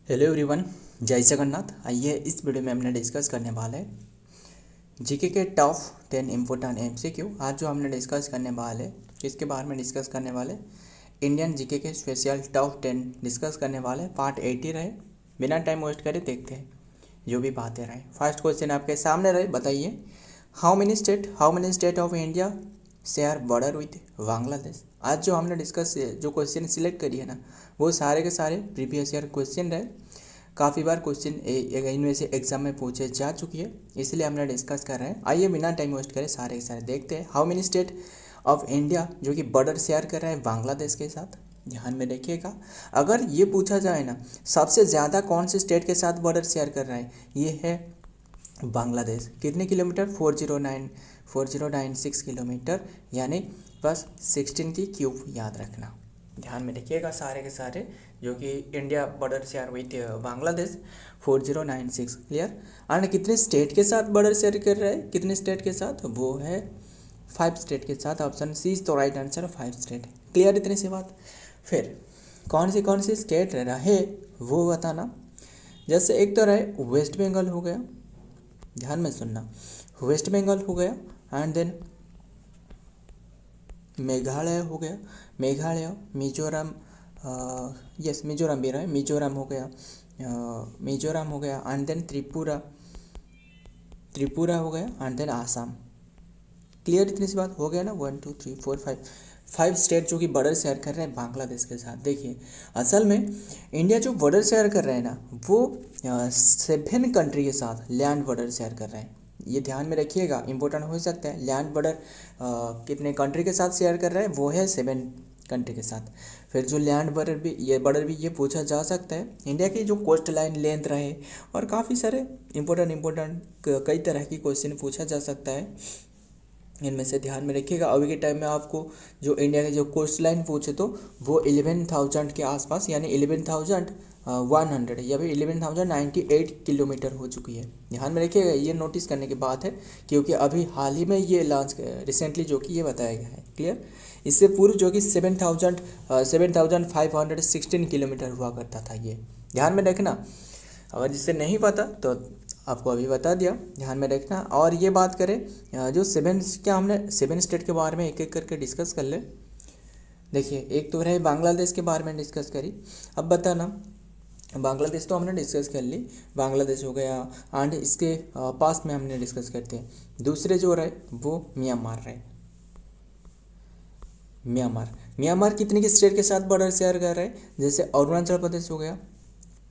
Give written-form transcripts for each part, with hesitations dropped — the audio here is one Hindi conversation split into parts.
हेलो एवरीवन, जय जगन्नाथ। आइए इस वीडियो में हमने डिस्कस करने वाले जीके के टॉप 10 इम्पोर्टेंट एमसीक्यू। आज जो हमने डिस्कस करने वाले किसके बारे में डिस्कस करने वाले इंडियन जीके के स्पेशल टॉप 10 डिस्कस करने वाले। पार्ट 80 रहे। बिना टाइम वेस्ट करे देखते हैं जो भी बातें रहे। फर्स्ट क्वेश्चन आपके सामने रहे, बताइए how many state of India share border with Bangladesh. आज जो हमने डिस्कस जो क्वेश्चन सिलेक्ट करी है ना, वो सारे के सारे प्रीवियस ईयर क्वेश्चन रहे। काफ़ी बार क्वेश्चन इनमें से एग्जाम में पूछे जा चुकी है, इसलिए हमने डिस्कस कर रहे हैं। आइए बिना टाइम वेस्ट करें सारे के सारे देखते हैं। How many state of India जो कि बॉर्डर शेयर कर रहा है बांग्लादेश के साथ। ध्यान में रखिएगा, अगर ये पूछा जाए ना सबसे ज़्यादा कौन से स्टेट के साथ बॉर्डर शेयर कर रहा है, ये है बांग्लादेश। कितने किलोमीटर? 4096 किलोमीटर, यानी बस 16 की क्यूब याद रखना। ध्यान में रखिएगा सारे के सारे जो कि India border share with Bangladesh 4096। Clear. And कितने स्टेट के साथ बॉर्डर शेयर कर रहा है? कितने स्टेट के साथ? वो है 5 स्टेट के साथ। ऑप्शन सी इज तो राइट आंसर, 5 स्टेट। क्लियर इतनी सी बात। फिर कौन सी स्टेट रहे वो बताना। जैसे एक तो रहे वेस्ट बंगाल हो गया, ध्यान में सुनना, वेस्ट बंगाल हो गया। एंड देन मेघालय हो गया, मेघालय, मिजोरम, यस मिजोरम भी रहे, मिजोरम हो गया, मिजोरम हो गया। एंड देन त्रिपुरा हो गया। And then Assam. क्लियर इतनी सी बात हो गया ना। 1 2 3 4 5 स्टेट जो कि बॉर्डर शेयर कर रहे हैं बांग्लादेश के साथ। देखिए असल में इंडिया जो बॉर्डर शेयर कर रहे हैं ना, वो 7 कंट्री के साथ लैंड बॉर्डर शेयर कर रहे हैं। ये ध्यान में रखिएगा, इंपॉर्टेंट हो सकता है। लैंड बॉर्डर कितने कंट्री के साथ शेयर कर रहे हैं? वो है 7 कंट्री के साथ। फिर जो लैंड बॉर्डर भी ये पूछा जा सकता है। इंडिया की जो कोस्ट लाइन लेंथ रहे, और काफ़ी सारे इंपॉर्टेंट कई तरह की क्वेश्चन पूछा जा सकता है। इनमें से ध्यान में रखिएगा। अभी के टाइम में आपको जो इंडिया के जो कोस्ट लाइन पूछे तो वो 11,000 के आसपास, यानी 11,100 या फिर 11,098 किलोमीटर हो चुकी है। ध्यान में रखिएगा, ये नोटिस करने की बात है, क्योंकि अभी हाल ही में ये लॉन्च रिसेंटली जो कि ये बताया गया है। क्लियर। इससे पूर्व जो कि 7,516 किलोमीटर हुआ करता था। ये ध्यान में रखना, अगर जिससे नहीं पता तो आपको अभी बता दिया, ध्यान में रखना। और ये बात करें जो 7 स्टेट के बारे में एक एक करके डिस्कस कर ले। देखिए एक तो रहे बांग्लादेश के बारे में डिस्कस करी। अब बताना, बांग्लादेश तो हमने डिस्कस कर ली, बांग्लादेश हो गया। एंड इसके पास में हमने डिस्कस करते हैं। दूसरे जो रहे वो म्यांमार रहे। म्यांमार कितने के स्टेट के साथ बॉर्डर शेयर कर रहे हैं? जैसे अरुणाचल प्रदेश हो गया,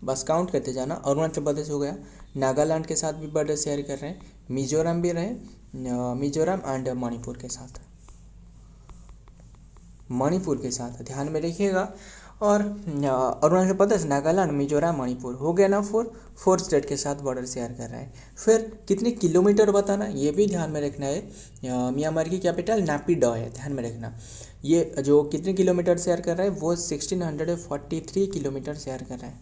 बस काउंट करते जाना। अरुणाचल प्रदेश हो गया, नागालैंड के साथ भी बॉर्डर शेयर कर रहे हैं, मिजोरम भी रहे, मिजोरम एंड मणिपुर के साथ, ध्यान में रखिएगा। और अरुणाचल प्रदेश, नागालैंड, मिजोरम, मणिपुर हो गया ना। 4 स्टेट के साथ बॉर्डर शेयर कर रहा है। फिर कितने किलोमीटर बताना, ये भी ध्यान में रखना है। म्यांमार की कैपिटल नापिडो है, ध्यान में रखना। ये जो कितने किलोमीटर शेयर कर रहा है, वो 1643 किलोमीटर शेयर कर रहा है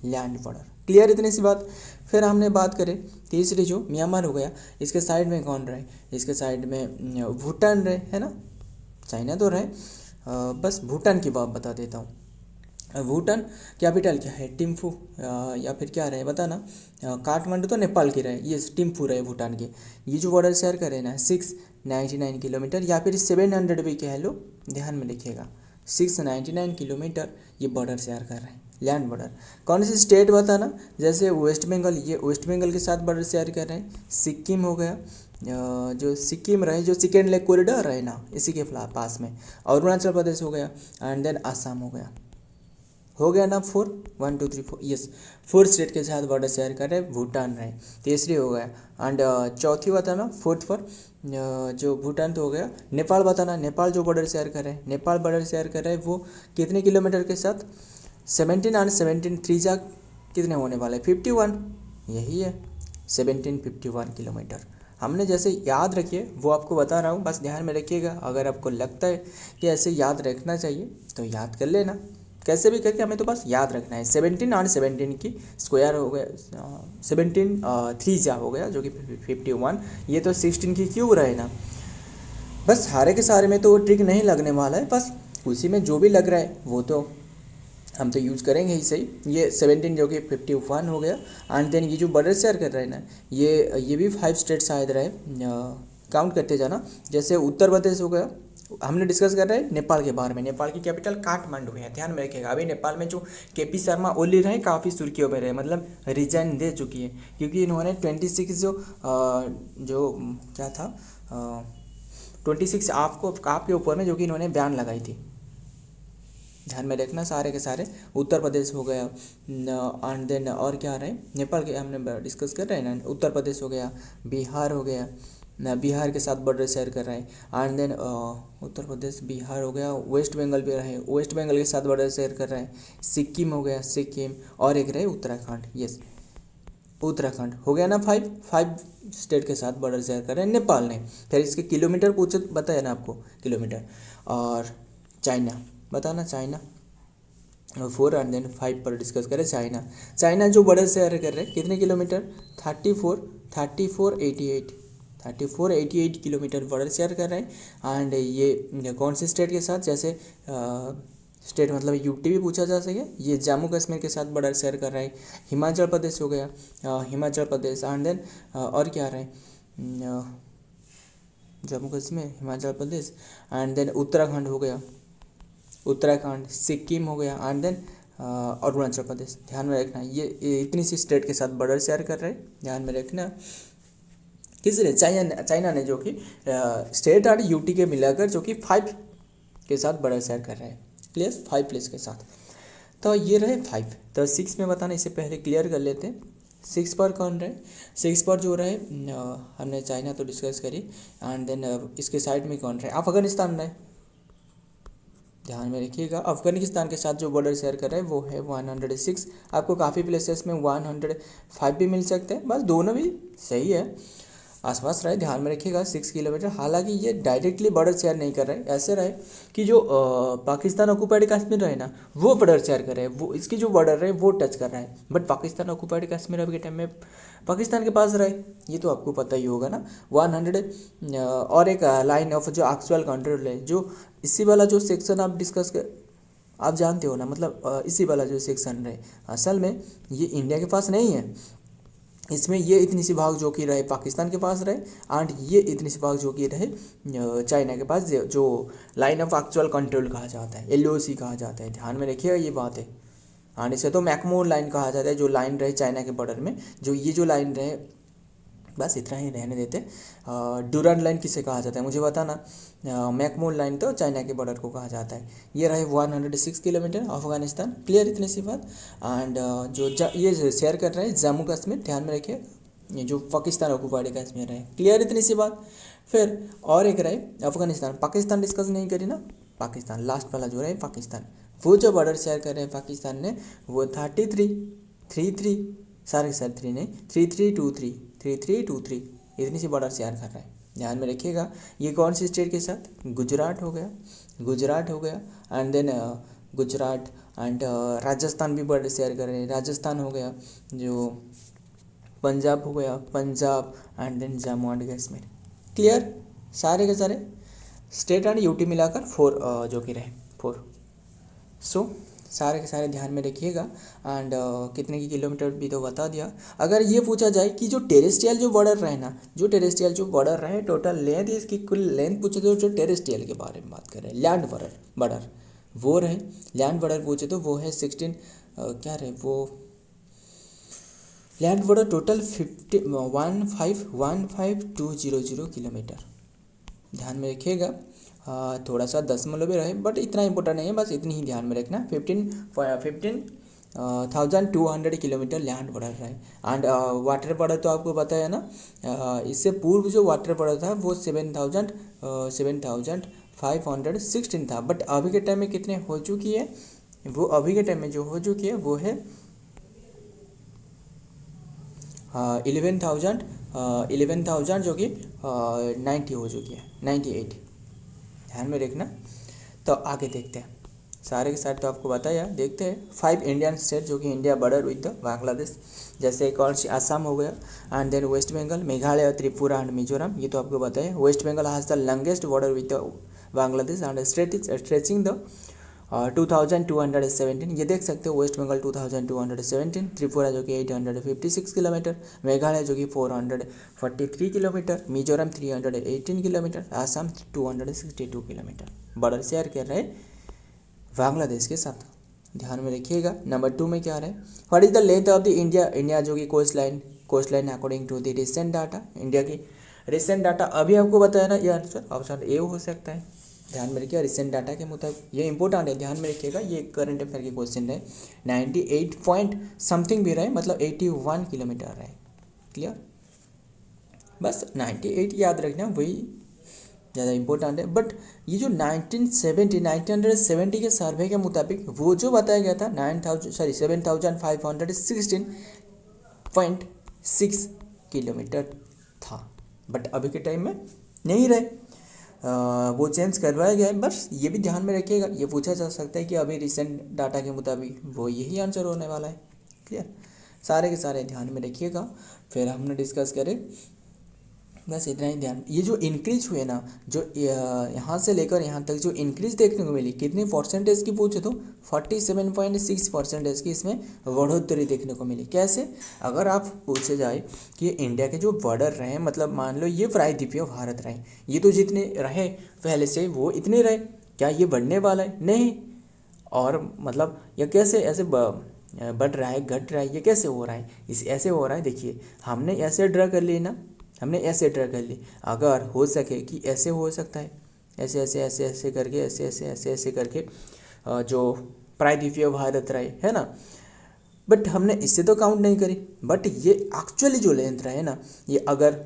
लैंड बॉर्डर। क्लियर इतनी सी बात। फिर हमने बात करें तीसरी जो म्यांमार हो गया, इसके साइड में कौन रहे? इसके साइड में भूटान रहे, है ना, चाइना तो रहे। बस भूटान की बात बता देता हूँ। भूटान कैपिटल क्या है? टिम्फू, या फिर क्या रहे बताना। काठमांडू तो नेपाल की रहे, ये टिम्फू रहे भूटान के। ये जो बॉर्डर शेयर करे ना 699 किलोमीटर, या फिर 700 भी कह लो, ध्यान में लिखिएगा। 699 किलोमीटर ये बॉर्डर शेयर कर रहे हैं, लैंड बॉर्डर। कौन सी स्टेट बताना? जैसे वेस्ट बंगाल, ये वेस्ट बंगाल के साथ बॉर्डर शेयर कर रहे हैं। सिक्किम हो गया, जो सिक्किम रहे, जो सेकेंड लेग कॉरिडोर रहे ना, इसी के पास में। अरुणाचल प्रदेश हो गया। एंड देन आसाम हो गया ना। 4 1 2 3 4, यस 4 स्टेट के साथ बॉर्डर शेयर कर रहे हैं। भूटान रहे, तीसरी हो गया। एंड चौथी बताना, फोर्थ पर जो भूटान तो हो गया। नेपाल बताना, नेपाल जो बॉर्डर शेयर कर रहे हैं, नेपाल बॉर्डर शेयर कर रहे हैं वो कितने किलोमीटर के साथ? 17 एंड 17 3 जा कितने होने वाले? 51, यही है 1751 किलोमीटर। हमने जैसे याद रखिए वो आपको बता रहा हूँ, बस ध्यान में रखिएगा। अगर आपको लगता है कि ऐसे याद रखना चाहिए तो याद कर लेना, कैसे भी करके हमें तो बस याद रखना है। 17 और 17 की स्क्वायर हो गया, 17 3 जा हो गया जो कि 51। ये तो 16 की क्यूब रहे ना। बस सारे के सारे में तो वो ट्रिक नहीं लगने वाला है, बस उसी में जो भी लग रहा है वो तो हम तो यूज़ करेंगे ही सही। ये 17 जो कि 51 हो गया। एंड देन ये जो बॉर्डर शेयर कर रहे हैं ना, ये भी 5 स्टेट शायद रहे, काउंट करते जाना। जैसे उत्तर प्रदेश हो गया, हमने डिस्कस कर रहे हैं नेपाल के बारे में। नेपाल की कैपिटल काठमांडू है, ध्यान में रखिएगा। अभी नेपाल में जो केपी शर्मा ओली रहे काफ़ी सुर्खियों में रहे, मतलब रिजाइन दे चुकी है, क्योंकि इन्होंने 26 जो क्या था 26 आप के ऊपर में जो कि इन्होंने बैन लगाई थी। ध्यान में रखना, सारे के सारे उत्तर प्रदेश हो गया। एंड देन और क्या रहे, नेपाल के हमने डिस्कस कर रहे हैं ना। उत्तर प्रदेश हो गया, बिहार हो गया ना, बिहार के साथ बॉर्डर शेयर कर रहे हैं। एंड देन उत्तर प्रदेश बिहार हो गया, वेस्ट बंगाल भी रहे, वेस्ट बंगाल के साथ बॉर्डर शेयर कर रहे हैं। सिक्किम हो गया, सिक्किम, और एक रहे उत्तराखंड। यस, उत्तराखंड हो गया ना। 5 स्टेट के साथ बॉर्डर शेयर कर रहे हैं नेपाल ने। फिर इसके किलोमीटर पूछे, बताया ना आपको किलोमीटर। और चाइना बताना, चाइना 4 एंड देन 5 पर डिस्कस करें। चाइना जो बॉर्डर शेयर कर रहे हैं कितने किलोमीटर, 3488 किलोमीटर बॉर्डर शेयर कर रहे हैं। एंड ये कौन से स्टेट के साथ, जैसे स्टेट मतलब यूटी भी पूछा जा सके। ये जम्मू कश्मीर के साथ बॉर्डर शेयर कर रहे हैं। हिमाचल प्रदेश हो गया, हिमाचल प्रदेश। एंड देन और क्या रहे, जम्मू कश्मीर, हिमाचल प्रदेश। एंड देन उत्तराखंड हो गया, उत्तराखंड, सिक्किम हो गया। And then Arunachal Pradesh. ध्यान में रखना, ये इतनी सी स्टेट के साथ बॉर्डर शेयर कर रहे हैं, ध्यान में रखना। किसने, चाइना ने, जो कि स्टेट और यूटी के मिलाकर जो कि 5 के साथ बॉर्डर शेयर कर रहे हैं। क्लियर, 5 प्लेस के साथ। तो ये रहे 5। तो 6 में बताना, इससे पहले क्लियर कर लेते हैं। 6 पर कौन रहे, 6 पर जो रहे हमने चाइना तो डिस्कस करी। एंड देन इसके साइड में कौन रहे, अफगानिस्तान रहे। ध्यान में रखिएगा, अफगानिस्तान के साथ जो बॉर्डर शेयर कर रहे हैं वो है 106। आपको काफ़ी प्लेसेस में 105 भी मिल सकते हैं, बस दोनों भी सही है, आसपास रहे। ध्यान में रखिएगा 6 किलोमीटर। हालांकि ये डायरेक्टली बॉर्डर शेयर नहीं कर रहे, ऐसे रहे कि जो पाकिस्तान ऑक्युपाइड कश्मीर रहे ना, वो बॉर्डर शेयर कर रहे हैं, वो इसकी जो बॉर्डर है वो टच कर रहा है। बट पाकिस्तान ऑक्युपाइड कश्मीर अभी के टाइम में पाकिस्तान के पास रहे, ये तो आपको पता ही होगा ना। 100 और एक लाइन ऑफ जो एक्चुअल कंट्रोल है, जो इसी वाला जो सेक्शन आप डिस्कस कर, आप जानते हो ना, मतलब इसी वाला जो सेक्शन रहे, असल में ये इंडिया के पास नहीं है। इसमें ये इतनी सी भाग जो कि रहे पाकिस्तान के पास रहे, एंड ये इतनी सी भाग जो कि रहे चाइना के पास, जो लाइन ऑफ एक्चुअल कंट्रोल कहा जाता है, LOC कहा जाता है। ध्यान में रखिएगा ये बात है। एंड इसे तो मैकमोहन लाइन कहा जाता है, जो लाइन रहे चाइना के बॉर्डर में, जो ये जो लाइन रहे, बस इतना ही रहने देते। ड्यूरांड लाइन किसे कहा जाता है मुझे बताना। मैकमोहन लाइन तो चाइना के बॉर्डर को कहा जाता है। ये रहे 106 किलोमीटर अफगानिस्तान। क्लियर, इतनी सी बात। एंड ये शेयर कर रहे हैं जम्मू कश्मीर, ध्यान में रखिए, ये जो पाकिस्तान ऑक्युपाइड कश्मीर है। क्लियर, इतनी सी बात। फिर और एक रहे अफगानिस्तान, पाकिस्तान डिस्कस नहीं करी ना, पाकिस्तान लास्ट वाला जो रहे पाकिस्तान, वो जो बॉर्डर शेयर कर रहे हैं पाकिस्तान ने, वो 33 सारे के सारे 3 नहीं, 3323 इतनी सी बॉर्डर शेयर कर रहे हैं। ध्यान में रखिएगा। ये कौन सी स्टेट के साथ, गुजरात हो गया। And then Gujarat and Rajasthan भी बॉर्डर शेयर कर रहे हैं। राजस्थान हो गया, जो पंजाब हो गया, Punjab. And then Jammu and Kashmir. Clear, सारे के सारे स्टेट एंड यूटी मिलाकर 4 जो कि रहे 4। सो सारे के सारे ध्यान में रखिएगा। एंड कितने की किलोमीटर भी तो बता दिया। अगर ये पूछा जाए कि जो टेरेस्ट्रियल जो बॉर्डर रहे ना, जो टेरेस्ट्रियल जो बॉर्डर रहे, टोटल लेंथ, इसकी कुल लेंथ पूछे तो जो टेरेस्ट्रियल के बारे में बात कर रहे हैं, लैंड बॉर्डर वो रहे, लैंड बॉर्डर पूछे तो वो है 16 क्या रहे वो, लैंड बॉर्डर टोटल 1515200 किलोमीटर। ध्यान में रखिएगा। थोड़ा सा दशमलव भी रहे, बट इतना इंपॉर्टेंट नहीं है, बस इतनी ही ध्यान में रखना। 15,200 किलोमीटर लैंड बॉर्डर रहे। एंड वाटर बॉर्डर तो आपको पता है ना, इससे पूर्व जो वाटर बॉर्डर था वो 7,516 था। बट अभी के टाइम में कितने हो चुकी है, वो अभी के टाइम में जो हो चुकी है वो है 11,000 जो कि 90 हो चुकी है, 98। ध्यान में रखना। तो आगे देखते हैं, सारे के सारे तो आपको बताया। देखते हैं 5 इंडियन स्टेट जो कि इंडिया बॉर्डर विद बांग्लादेश, जैसे कौन सी, असम हो गया। And then west Bengal, Meghalaya, Tripura and Mizoram, ये तो आपको बताया। West Bengal has the longest border with Bangladesh and stretching the और 2217 ये देख सकते हो, वेस्ट बंगाल 2217, त्रिपुरा जो कि 856 किलोमीटर, मेघालय जो कि 443 kilometre, Mizoram 318 kilometre, Assam 262 kilometre border share कर रहे बांग्लादेश के साथ। ध्यान में रखिएगा। नंबर 2 में क्या रहे, what is the length of the India जो कि coast line according to the recent data. India की रिसेंट डाटा अभी आपको बताया ना, ये आंसर ऑप्शन ए हो सकता है। ध्यान में रखिएगा, रिसेंट डाटा के मुताबिक ये इंपॉर्टेंट है, ध्यान में रखिएगा। ये करंट अफेयर के क्वेश्चन रहे। 98 पॉइंट समथिंग भी रहे, मतलब 81 किलोमीटर रहे। क्लियर, बस 98 याद रखना, वही ज़्यादा इंपॉर्टेंट है। बट ये जो 1970 के सर्वे के मुताबिक वो जो बताया गया था 7516.6 किलोमीटर था, बट अभी के टाइम में नहीं रहे, वो चेंज करवाया गया है। बस ये भी ध्यान में रखिएगा, ये पूछा जा सकता है कि अभी रिसेंट डाटा के मुताबिक वो यही आंसर होने वाला है। क्लियर, सारे के सारे ध्यान में रखिएगा। फिर हमने डिस्कस करें, बस इतना ही ध्यान। ये जो इंक्रीज हुए ना, जो यहाँ से लेकर यहाँ तक जो इंक्रीज देखने को मिली, कितने परसेंटेज की पूछे तो 47.6% की इसमें बढ़ोतरी देखने को मिली। कैसे, अगर आप पूछे जाए कि इंडिया के जो बॉर्डर रहे, मतलब मान लो ये प्रायद्वीपीय भारत रहे, ये तो जितने रहे पहले से वो इतने रहे, क्या ये बढ़ने वाला है? नहीं। और मतलब ये कैसे ऐसे बढ़ रहा है, घट रहा है, ये कैसे हो रहा है? इस ऐसे हो रहा है, देखिए हमने ऐसे ड्रा कर ली ना, हमने ऐसे ड्रा कर ली। अगर हो सके कि ऐसे हो सकता है, ऐसे ऐसे ऐसे ऐसे करके, ऐसे ऐसे ऐसे ऐसे करके जो प्रायद्वीपीय भारत रहे, है ना। बट हमने इससे तो काउंट नहीं करी। बट ये एक्चुअली जो लेंथ रहे ना, ये अगर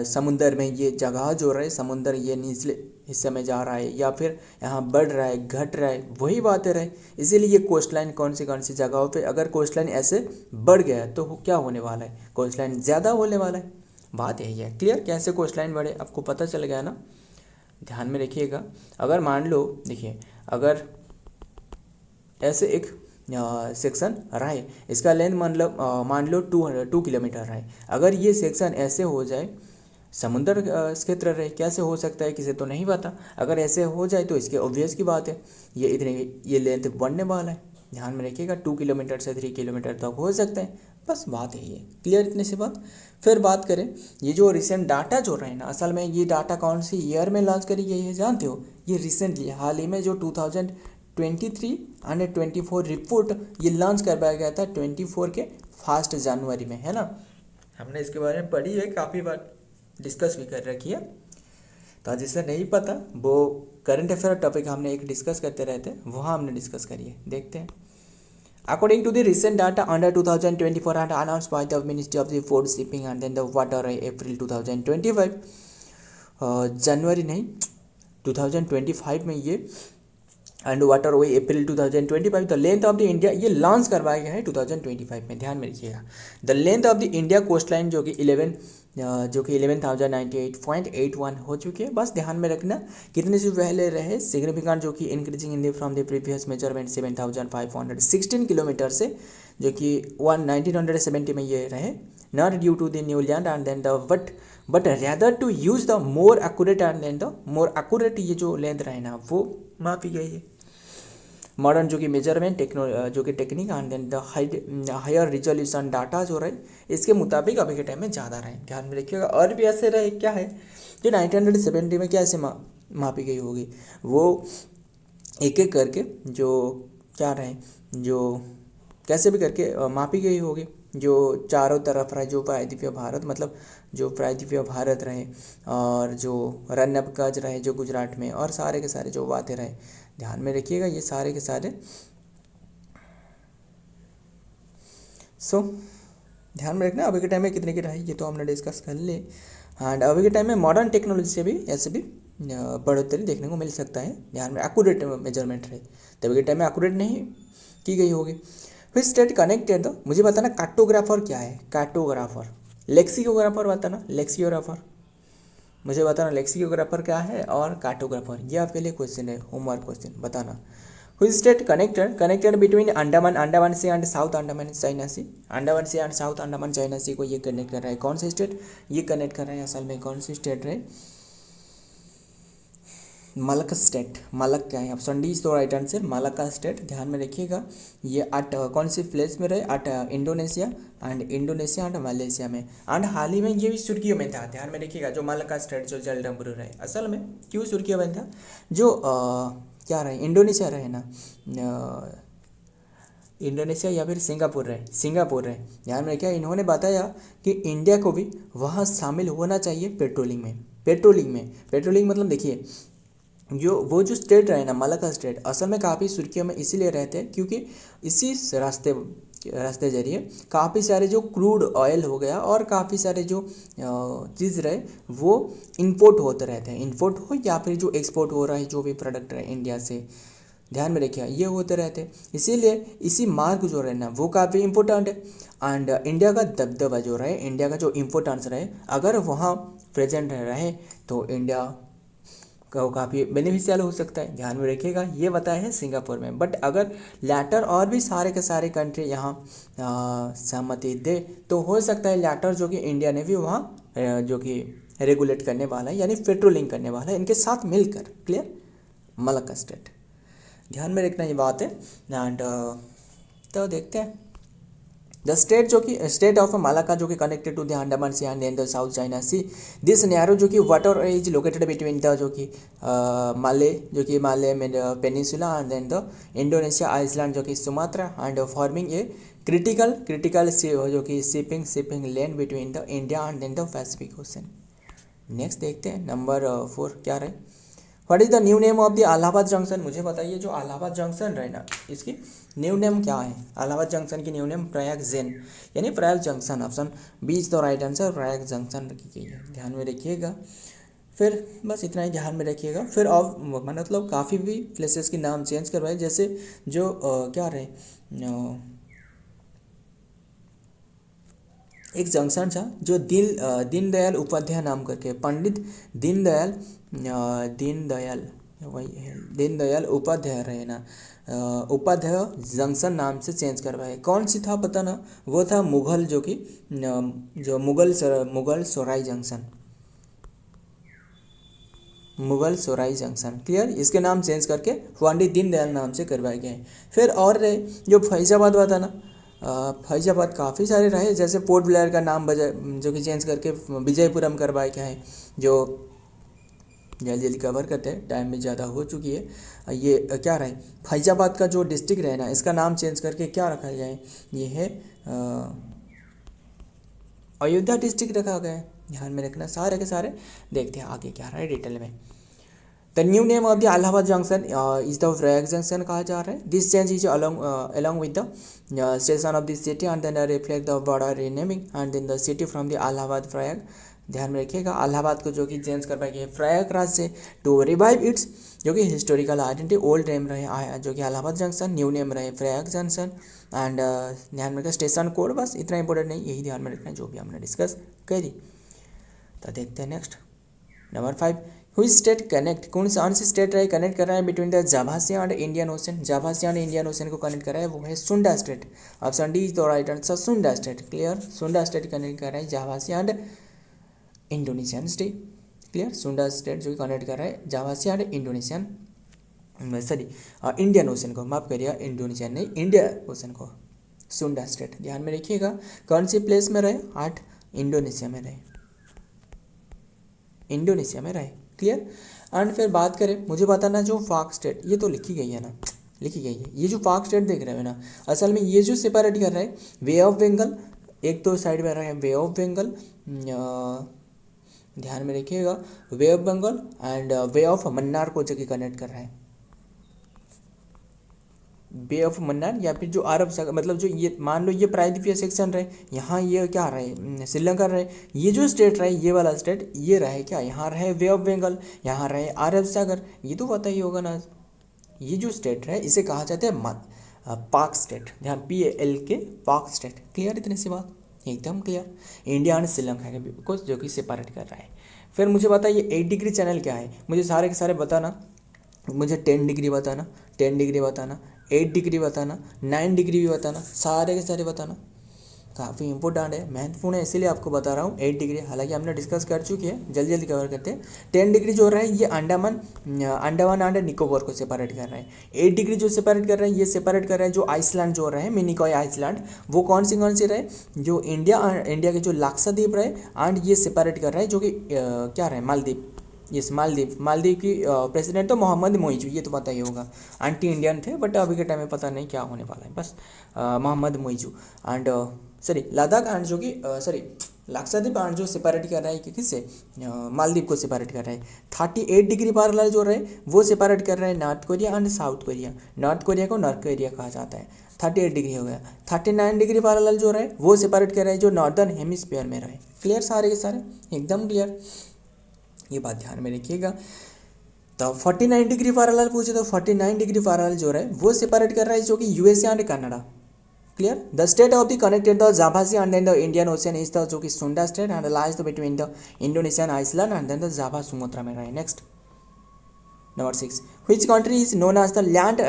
समुंदर में ये जगह जो रहे, समुंदर ये निचले हिस्से में जा रहा है या फिर यहाँ बढ़ रहा है, घट रहा है, वही बातें रहे। इसीलिए ये कोस्ट लाइन कौन सी जगहों पे अगर कोस्ट लाइन ऐसे बढ़ गया है तो क्या होने वाला है? कोस्ट लाइन ज़्यादा होने वाला है। बात यही है। क्लियर, कैसे कोस्ट लाइन बढ़े आपको पता चल गया ना। ध्यान में रखिएगा। अगर मान लो, देखिए अगर ऐसे एक सेक्शन रहा है, इसका लेंथ मान लो 2 किलोमीटर रहा है। अगर ये सेक्शन ऐसे हो जाए, समुद्र क्षेत्र रहे, कैसे हो सकता है किसी तो नहीं पता। अगर ऐसे हो जाए तो इसके ऑब्वियस की बात है ये लेंथ बढ़ने वाला है। ध्यान में रखिएगा, 2 किलोमीटर से 3 किलोमीटर तक हो सकता है। बस बात यही है। क्लियर, इतने से बात। फिर बात करें, ये जो रिसेंट डाटा जो रहे ना, असल में ये डाटा कौन सी ईयर में लॉन्च करी गई है जानते हो? ये रिसेंटली हाल ही में जो 2023 और 24 रिपोर्ट ये लॉन्च करवाया गया था 24 के 1 जनवरी में, है ना। हमने इसके बारे में पढ़ी है, काफ़ी बार डिस्कस भी कर रखी है। तो जिसे नहीं पता वो करंट अफेयर टॉपिक हमने एक डिस्कस करते रहते हैं, वहाँ हमने डिस्कस करिए, देखते हैं। According to the recent data under 2024 and announced by the Ministry of the Food, Shipping and then the Water April 2025, जनवरी नहीं 2025 में ये and water way April 2025, the length of the India ये लॉन्च करवाया गया है 2025 में। ध्यान में रखिएगा, the length of the India coast line जो कि 11,098.81 हो चुकी है। बस ध्यान में रखना कितने से पहले रहे, सिग्निफिकेंट जो कि increasing in the from the previous measurement 7,516 kilometre से, जो कि 1970 में ये रहे, not due to the new land and then the but rather to use the more accurate and then the more accurate ये जो लेंथ रहे ना वो मापी गई है। मॉडर्न जो कि मेजरमेंट जो कि technique and then the higher resolution data जो रहे इसके मुताबिक अभी के टाइम में ज़्यादा रहे। ध्यान में रखिएगा। और भी ऐसे रहे, क्या है जो 1970 में कैसे मापी गई होगी, वो एक एक करके जो क्या रहे, जो कैसे भी करके मापी गई होगी, जो चारों तरफ रहे, जो प्रायद्वीपीय भारत मतलब जो प्रायद्वीपीय भारत रहे, और जो रन ऑफ कच्छ रहे जो गुजरात में, और सारे के सारे जो बातें रहे। ध्यान में रखिएगा, ये सारे के सारे ध्यान में रखना। अभी के टाइम में कितने की रही ये तो हमने डिस्कस कर ले। एंड अभी के टाइम में मॉडर्न टेक्नोलॉजी से भी ऐसे भी बढ़ोतरी देखने को मिल सकता है। ध्यान में एक्यूरेट मेजरमेंट रहे, तभी के टाइम में एक्यूरेट नहीं की गई होगी। फिर स्टेट कनेक्टेड, तो मुझे बताना कार्टोग्राफर क्या है, कार्टोग्राफर। लेक्सिकोग्राफर बताना, लेक्सियोग्राफर मुझे बताना, लेक्सिकोग्राफर क्या है और कार्टोग्राफर, ये आपके लिए क्वेश्चन है, होमवर्क क्वेश्चन बताना। हुई strait connected between Andaman C and South Andaman China Sea, Andaman C and South Andaman China Sea को ये कनेक्ट कर रहा है। कौन सा स्टेट ये कनेक्ट कर रहा है, असल में कौन सी स्टेट है? मलक्का स्टेट, मलक क्या है, option D is the right answer, Malacca state. ध्यान में रखिएगा ये एट कौन सी प्लेस में रहे, एट इंडोनेशिया एंड मलेशिया में। एंड हाल ही में ये भी सुर्खियों में था। ध्यान में रखिएगा जो मलक्का स्टेट जो जलडमरू रहे, असल में क्यों सुर्खियों में था, जो क्या रहे, इंडोनेशिया रहे ना, इंडोनेशिया या फिर सिंगापुर रहे। ध्यान में रखिए इन्होंने बताया कि इंडिया को भी वहाँ शामिल होना चाहिए पेट्रोलिंग मतलब देखिए जो स्टेट रहे ना, मलक्का स्टेट असल में काफ़ी सुर्खियों में इसीलिए रहते हैं क्योंकि इसी रास्ते जरिए काफ़ी सारे जो क्रूड ऑयल हो गया और काफ़ी सारे जो चीज़ रहे वो इंपोर्ट होते रहते हैं, इंपोर्ट हो या फिर जो एक्सपोर्ट हो रहा है जो भी प्रोडक्ट रहे इंडिया से। ध्यान में रखिए ये होते रहते, इसीलिए इसी मार्ग जो रहे ना वो काफ़ी इंपॉर्टेंट है। एंड इंडिया का दबदबा जो रहे, इंडिया का जो इम्पोर्टेंस रहे, अगर वहाँ प्रेजेंट रहे तो इंडिया का काफ़ी बेनिफिशियल हो सकता है। ध्यान में रखिएगा ये बताया है सिंगापुर में, बट अगर लैटर और भी सारे के सारे कंट्री यहाँ सहमति दे तो हो सकता है लैटर जो कि इंडिया ने भी वहाँ जो कि रेगुलेट करने वाला है यानी पेट्रोलिंग करने वाला है इनके साथ मिलकर। क्लियर, मलक्का स्टेट ध्यान में रखना ये बात है। एंड तो देखते हैं द स्टेट जो कि स्टेट ऑफ मलाक्का जो कि connected to the Andaman C and the South China sea, this narrow जो कि water is located between the जो कि माले में peninsula and then the Indonesia island जो कि Sumatra and forming a critical जो कि shipping lane between the India and then the Pacific ocean. Next देखते हैं नंबर 4 क्या रहे, what is the new name of the Allahabad junction. मुझे बताइए जो इलाहाबाद जंक्शन रहे ना इसकी न्यू नेम क्या है, इलाहाबाद जंक्शन की न्यू नेम प्रयाग जेन यानी Prayag junction, option B is the right answer, Prayag junction रखी गई है। ध्यान में रखिएगा, फिर बस इतना ही ध्यान में रखिएगा। फिर और मतलब काफ़ी भी प्लेसेस के नाम चेंज करवाए, जैसे जो क्या रहे एक जंक्शन था जो दीनदयाल उपाध्याय नाम करके, पंडित दीनदयाल उपाध्याय रहे ना, उपाध्याय जंक्शन नाम से चेंज करवाए। कौन सी था पता ना, वो था मुगल जो कि जो मुगल सराय जंक्शन। क्लियर, इसके नाम चेंज करके पंडित दीनदयाल नाम से करवाए गए। फिर और रहे जो फैजाबाद हुआ था ना, फैजाबाद काफ़ी सारे रहे, जैसे पोर्ट ब्लेयर का नाम जो कि चेंज करके विजयपुरम करवाया गया है, जो जल्दी कवर करते हैं, टाइम भी ज़्यादा हो चुकी है। ये क्या रहे फैजाबाद का जो डिस्ट्रिक्ट रहे ना इसका नाम चेंज करके क्या रखा जाए, ये है अयोध्या डिस्ट्रिक्ट रखा गया है। ध्यान में रखना सारे के सारे। देखते हैं आगे क्या रहा है डिटेल में। The new name of the Allahabad junction is the Prayag junction कहा जा रहा है। This change is along with the station of the city and then reflect the border renaming and then the city from the Allahabad Prayag. ध्यान में रखिएगा इलाहाबाद को जो कि चेंज करवाया गया प्रयागराज से टू रिवाइव इट्स जो कि हिस्टोरिकल आइडेंटिटी। ओल्ड नेम रहे जो कि इलाहाबाद जंक्शन, न्यू नेम रहे प्रयाग जंक्शन। एंड ध्यान में रखना स्टेशन कोड, बस इतना इंपॉर्टेंट नहीं, यही ध्यान में रखना जो भी हमने डिस्कस करी। तो देखते हैं नेक्स्ट नंबर 5, हुई स्टेट कनेक्ट, कौन सी स्टेट रहे कनेक्ट कर रहा है between the Java Sea and Indian Ocean. Java Sea and Indian Ocean को कनेक्ट कर रहा है वो है Sunda Strait, option D is the right answer, Sunda Strait. Clear, Sunda Strait connect कर रहा है Java Sea and Indonesian strait. Clear, Sunda Strait जो कनेक्ट कर रहा है Java Sea and Indonesian Indian Ocean को, माफ करिए इंडोनेशियन नहीं इंडिया ओशन को, सुंडा स्टेट। ध्यान में रखिएगा कौन सी प्लेस में रहे, 8 इंडोनेशिया में रहे, क्लियर। एंड फिर बात करें, मुझे बताना जो पाक स्टेट, ये तो लिखी गई है, ये जो पाक स्टेट देख रहे हो ना, असल में ये जो सेपरेट कर रहा है वे ऑफ बंगाल, एक तो साइड में रहा है वे ऑफ बंगाल, ध्यान में रखिएगा bay of Bengal and bay of Mannar को जगह कनेक्ट कर रहा है, बे ऑफ मन्नार या फिर जो अरब सागर, मतलब जो ये मान लो ये प्रायद्वीपीय सेक्शन रहे, यहाँ ये क्या रहे श्रीलंका रहे, ये जो स्टेट रहे ये वाला स्टेट ये रहे क्या, यहाँ रहे वे ऑफ बंगाल, यहाँ रहे अरब सागर, ये तो पता ही होगा ना। ये जो स्टेट रहे इसे कहा जाता है पाक स्टेट, ध्यान PALK पाक स्टेट। क्लियर, इतनी सी बात एकदम क्लियर। इंडिया एंड श्रीलंका के कुछ जो कि सेपरेट कर रहा है। फिर मुझे बताइए 8 डिग्री चैनल क्या है, मुझे सारे के सारे बताना, मुझे 10 डिग्री बताना, 10 डिग्री बताना, 8 डिग्री बताना, 9 डिग्री भी बताना, सारे के सारे बताना। काफ़ी इंपॉर्टेंट है, महत्वपूर्ण है, इसीलिए आपको बता रहा हूँ 8 डिग्री। हालांकि हमने डिस्कस कर चुकी है, जल्दी जल्दी कवर करते हैं। 10 डिग्री जो हो रहा है ये अंडमान एंड निकोबार को सेपरेट कर रहा है। 8 डिग्री जो सेपरेट कर रहा है, ये सेपरेट कर रहा है जो आइसलैंड जो रहे, मिनिकॉय आइसलैंड, वो कौन सी रहे, जो इंडिया के जो लाक्षाद्वीप रहे, एंड ये सेपरेट कर रहा है जो कि क्या रहे, मालदीव। यस, मालदीव की प्रेसिडेंट तो मोहम्मद मोइजू, ये तो पता ही होगा, एंटी इंडियन थे, बट अभी के टाइम में पता नहीं क्या होने वाला है, बस Mohamed Muizzu. And sorry Ladakh and जो कि सॉरी लाक्षाद्वीप एंड जो सेपरेट कर रहा है कि किससे, मालदीव को सेपरेट कर रहा है। 38 डिग्री पैरेलल जो रहे वो सेपरेट कर रहा है north Korea and south Korea. North Korea को नॉर्थ कोरिया कहा जाता है। 38 डिग्री हो गया। 39 डिग्री पैरेलल जो रहे वो सेपरेट कर रहा है जो नॉर्दर्न हेमिस्फीयर में रहे। क्लियर, सारे के सारे एकदम क्लियर, ये बात ध्यान में रखिएगा। तो 49 डिग्री पैरेलल पूछे तो 49 डिग्री पैरेलल जो रहे वो सेपरेट कर रहा है जो कि USA and Canada. Clear, the strait of the connected the Java Sea and then the Indian Ocean is the जो कि Sunda Strait and lies the between the Indonesian island and then the Java Sumatra में रहे। Next number 6, which country is known as the land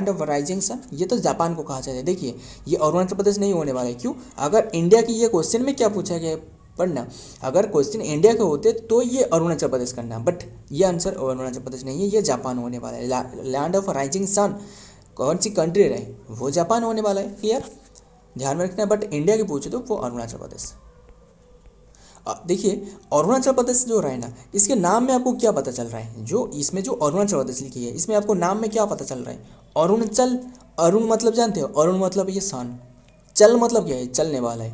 of rising sun. ये तो जापान को कहा जाता है। देखिए ये अरुणाचल प्रदेश नहीं होने वाला है, क्यों, अगर इंडिया की ये क्वेश्चन में क्या पूछा गया है पढ़ना, अगर क्वेश्चन इंडिया के होते तो ये अरुणाचल प्रदेश करना, बट ये आंसर अरुणाचल प्रदेश नहीं है, ये जापान होने वाला है। लैंड ऑफ राइजिंग सन कौन सी कंट्री रहे, वो जापान होने वाला है। क्लियर, ध्यान में रखना है, बट इंडिया की पूछे तो वो अरुणाचल प्रदेश। देखिए अरुणाचल प्रदेश जो रहा है ना, इसके नाम में आपको क्या पता चल रहा है, जो इसमें जो अरुणाचल प्रदेश लिखी है इसमें आपको नाम में क्या पता चल रहा है, अरुणाचल। अरुण मतलब जानते हो, अरुण मतलब ये सन, चल मतलब क्या है, चलने वाला है,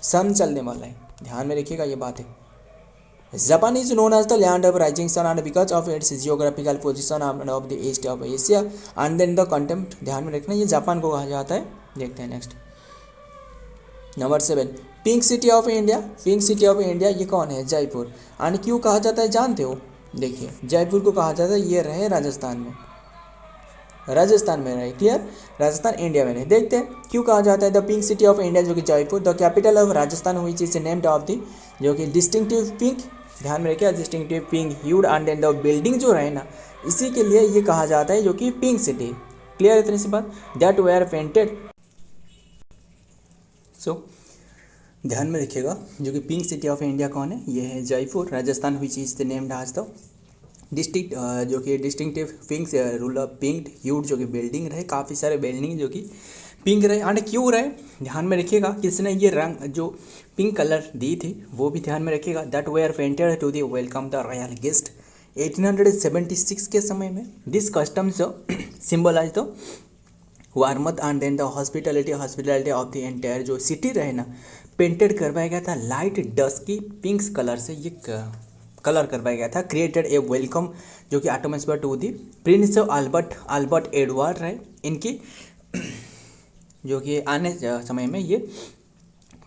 सन चलने वाला है, ध्यान में रखिएगा ये बात है। Japan is known as the land of rising sun and because of its geographical position of the east of Asia and then the contempt, ध्यान में रखना ये जापान को कहा जाता है। देखते हैं next number 7, pink city of India. Pink city of India ये कौन है, जयपुर। एंड क्यों कहा जाता है जानते हो, देखिए जयपुर को कहा जाता है, ये रहे राजस्थान में, राजस्थान में रहे। क्लियर, राजस्थान इंडिया में रहे। देखते हैं क्यों कहा जाता है the pink city of India जो कि Jaipur, the capital of Rajasthan which is named of the जो कि डिस्टिंक्टिव पिंक, ध्यान में रखिए distinctive pink hued and then the building जो रहे ना, इसी के लिए ये कहा जाता है जो कि पिंक सिटी। क्लियर, इतनी सी बात, दैट वेयर पेंटेड। सो ध्यान में रखिएगा जो कि पिंक सिटी ऑफ इंडिया कौन है, ये है Jaipur, Rajasthan which is the named as the district जो कि distinctive pink rule pink hued जो कि बिल्डिंग रहे, काफ़ी सारे बिल्डिंग जो कि पिंक रहे। एंड क्यों रहे, ध्यान में रखिएगा, किसने ये रंग जो पिंक कलर दी थी वो भी ध्यान में रखिएगा। That were painted to the welcome the royal guest 1876 के समय में। This customs symbolise the warmth and then the hospitality of the entire जो सिटी रहे ना, पेंटेड करवाया गया था लाइट डस्की पिंक कलर से, ये कलर करवाया गया था। क्रिएटेड ए वेलकम जो कि atmosphere to the prince Albert Edward रहे, इनकी जो कि आने समय में ये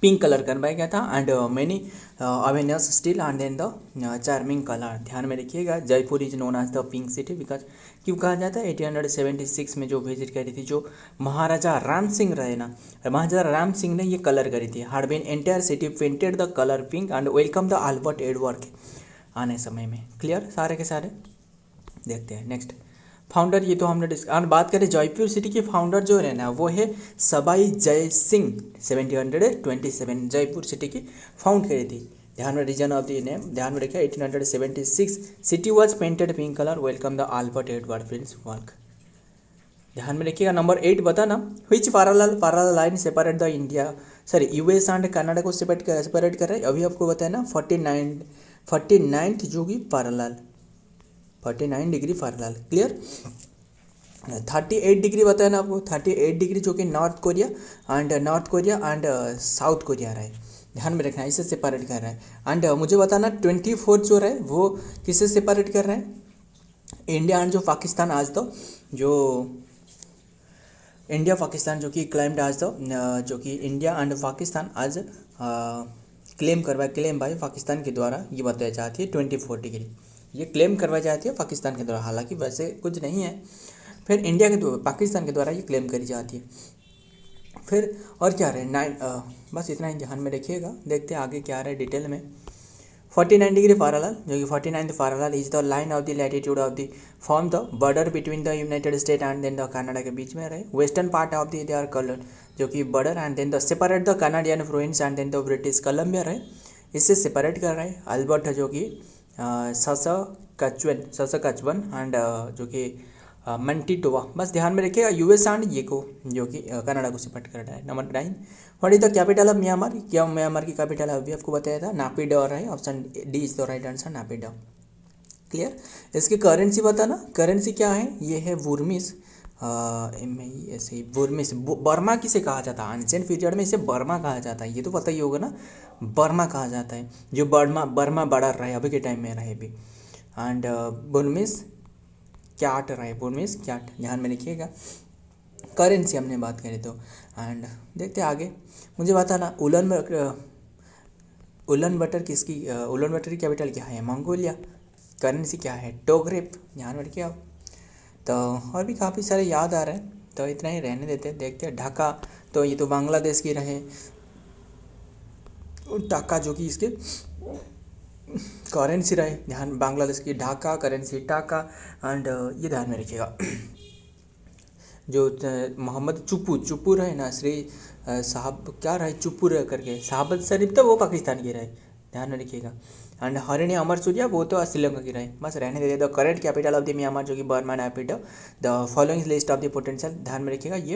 पिंक कलर करवाया गया था। And many avenues still and then the charming colour, ध्यान में रखिएगा। Jaipur is known as the pink city because क्यों कहा जाता है, 1876 में जो विजिट करी थी जो महाराजा राम सिंह रहे ना, महाराजा राम सिंह ने ये कलर करी थी। Had been entire city painted the colour pink and welcome the Albert Edward आने समय में। क्लियर, सारे के सारे। देखते हैं नेक्स्ट फाउंडर, ये तो हमने और बात करें जयपुर सिटी के फाउंडर जो है ना वो है सबाई जय सिंह। 1727 जयपुर सिटी की फाउंड करी थी। ध्यान में रीजन ऑफ द नेम ध्यान में रखिए 1876 city was painted pink colour, welcome the Albert Edward Prince work. ध्यान में रखिएगा। नंबर 8 बताना, which parallel line separate the India US and Canada को सेपरेट कर रहा है। अभी आपको बताया ना 49 जो कि parallel 49 degree parallel. Clear, 38 degree बताया ना आपको, 38 डिग्री जो कि north Korea and south Korea रहा है, ध्यान में रखना, इसे सेपरेट कर रहा है। एंड मुझे बताना 24 जो रहा है वो किससे सेपरेट कर रहा है, इंडिया एंड जो पाकिस्तान आज तो जो इंडिया पाकिस्तान जो कि क्लेम्ड आज तो जो कि इंडिया एंड पाकिस्तान आज क्लेम भाई पाकिस्तान के द्वारा ये बताया जाती है 24 डिग्री, ये क्लेम करवाई जाती है पाकिस्तान के द्वारा, हालांकि वैसे कुछ नहीं है। फिर इंडिया के द्वारा पाकिस्तान के द्वारा ये क्लेम करी जाती है। फिर और क्या रहे बस इतना ही ध्यान में रखिएगा। देखते हैं आगे क्या रहे डिटेल में। 49 डिग्री पैरेलल जो कि 49th parallel is the line of the latitude of the form the border between the United state and then the Canada के बीच में रहे। Western part of the they are called जो कि border and then the separate the Canadian province and then the British Columbia रहे, इससे सेपरेट कर रहा है। अल्बर्टा जो कि सस्कचुअन एंड जो कि मैनिटोबा, बस ध्यान में रखिएगा। यूएस एंड ये को जो कि कनाडा को सेपरेट कर रहा है। Number 9, what is the capital of Myanmar? क्या म्यांमार की कैपिटल अभी आपको बताया था, नापिडोर है। Option D is the right answer, Naypyidaw. Clear. इसकी करेंसी बताना, करेंसी क्या है? ये है बुर्मीज, बुर्मीज। बर्मा किसे कहा जाता है? एंशिएंट पीरियड में इसे बर्मा कहा जाता है, ये तो पता ही होगा ना, बर्मा कहा जाता है, जो बर्मा बड़ा रहे अभी के टाइम में रहे भी। एंड बुर्मीज क्याट रहे, बुर्मीज क्याट, ध्यान में रखिएगा। करेंसी हमने बात करी तो। एंड देखते आगे, मुझे बताना उलन बटर की कैपिटल क्या है? मंगोलिया। करेंसी क्या है? टोगरेप, ध्यान में रखिए आप। तो और भी काफ़ी सारे याद आ रहे हैं, तो इतना ही रहने देते हैं। देखते हैं ढाका, तो ये तो बांग्लादेश की रहे, ढाका जो कि इसके करेंसी रहे, ध्यान, बांग्लादेश की ढाका करेंसी ढाका। एंड ये ध्यान में रखिएगा। जो मोहम्मद चुप्पू रहे ना, श्री साहब क्या रहे, चुप्पू रहे करके, साहब शरीफ, तो वो पाकिस्तान के रहे, ध्यान में रखिएगा। एंड हरिणी अमर सूर्या, वो तो श्रीलंका की रहे, बस रहने देते। The current capital of the Myanmar जो कि Burma Naypyidaw. The following list of the potential, ध्यान में रखिएगा ये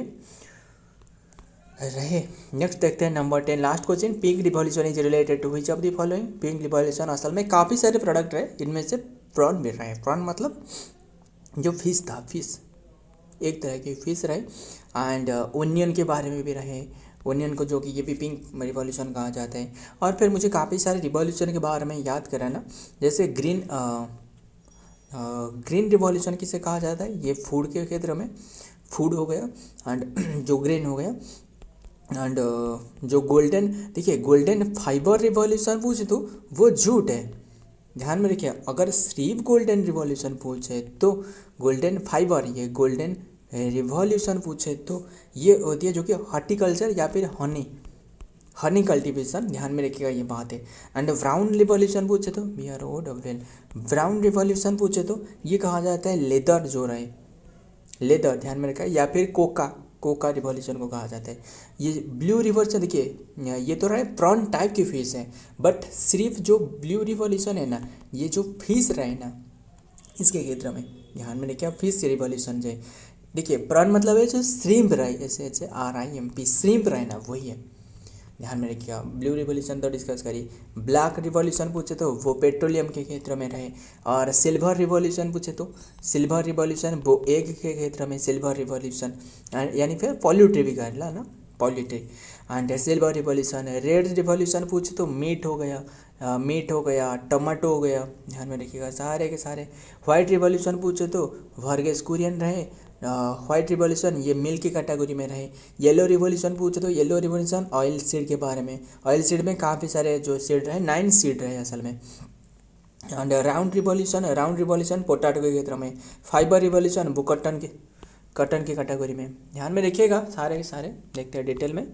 रहे। नेक्स्ट देखते हैं number 10, last question. Pink revolution is related to which of the following? Pink revolution असल में काफ़ी सारे प्रोडक्ट रहे, इनमें से प्रॉन भी रहे। प्रॉन मतलब जो फिश था, फिश एक तरह की फिश रहे। एंड ओनियन के बारे में भी रहे, ओनियन को जो कि ये भी पिंक रिवॉल्यूशन कहा जाता है। और फिर मुझे काफ़ी सारे रिवॉल्यूशन के बारे में याद कराना, जैसे ग्रीन रिवॉल्यूशन किसे कहा जाता है? ये फूड के क्षेत्र में, फूड हो गया, एंड जो ग्रीन हो गया, एंड जो गोल्डन, देखिए गोल्डन फाइबर रिवॉल्यूशन पूछे तो वो झूठ है, ध्यान में रखिए। अगर सिर्फ गोल्डन रिवॉल्यूशन पूछे तो गोल्डन फाइबर, ये गोल्डन रिवॉल्यूशन पूछे तो ये होती है जो कि हॉर्टिकल्चर या फिर हनी कल्टीवेशन, ध्यान में रखिएगा ये बात है। एंड ब्राउन रिवॉल्यूशन पूछे तो ब्राउन रिवॉल्यूशन पूछे तो ये कहा जाता है लेदर जो रहे, लेदर, ध्यान में रखा है। या फिर कोका रिवॉल्यूशन को कहा जाता है। ये ब्लू रिवॉल्यूशन, देखिए ये तो रहे प्रॉन टाइप की फिश है, बट सिर्फ जो ब्लू रिवॉल्यूशन है ना, ये जो फिश रहे ना इसके क्षेत्र में, ध्यान में रखिए फिश रिवॉल्यूशन जो देखिए प्रॉन मतलब है जो श्रिम्प रहे, SHRIMP श्रिम्प रहे ना, वही है, ध्यान में रखिएगा। ब्लू रिवॉल्यूशन तो डिस्कस करी। ब्लैक रिवॉल्यूशन पूछे तो वो पेट्रोलियम के क्षेत्र में रहे। और सिल्वर रिवॉल्यूशन पूछे तो सिल्वर रिवॉल्यूशन वो एग के क्षेत्र में, सिल्वर रिवॉल्यूशन यानी फिर पॉल्यूट्री भी कर ला ना, poultry. And silver revolution. Red revolution पूछे तो मीट हो गया, टमाटो हो गया, ध्यान में रखिएगा सारे के सारे। वाइट रिवॉल्यूशन पूछे तो वर्गेस कुरियन रहे। वाइट रिवॉल्यूशन ये मिल्क की कैटेगरी में रहे। येलो रिवॉल्यूशन पूछे तो येलो रिवॉल्यूशन ऑयल सीड के बारे में, ऑयल सीड में काफ़ी सारे जो सीड रहे, 9 सीड रहे असल में। एंड राउंड रिवॉल्यूशन पोटैटो के क्षेत्र में। फाइबर रिवॉल्यूशन वो कटन की कैटेगरी में, ध्यान में रखिएगा सारे के सारे। देखते हैं डिटेल में।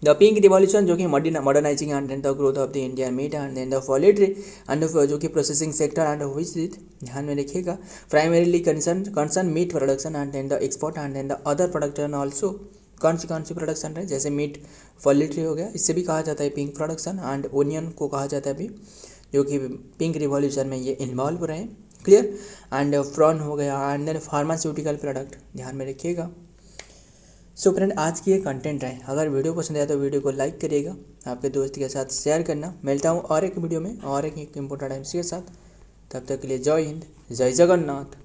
द पिंक रिवॉल्यूशन जो कि modernising and then the growth of the Indian meat and then the poultry and जो कि processing sector and which is, ध्यान में रखिएगा, primarily concern meat production and then the export and then the other production also. कौन सी प्रोडक्शन रहे, जैसे मीट पोल्ट्री हो गया, इससे भी कहा जाता है पिंक प्रोडक्शन। एंड ओनियन को कहा जाता है अभी, जो कि पिंक रिवॉल्यूशन में ये इन्वॉल्व रहे। क्लियर। एंड प्रॉन हो गया। एंड देन फार्मास्यूटिकल प्रोडक्ट, ध्यान में रखिएगा। सो फ्रेंड, आज की ये कंटेंट है। अगर वीडियो पसंद आया तो वीडियो को लाइक करिएगा, आपके दोस्त के साथ शेयर करना। मिलता हूँ और एक वीडियो में और एक इम्पोर्टेंट टाइम्स के साथ। तब तक के लिए जय हिंद, जय जगन्नाथ।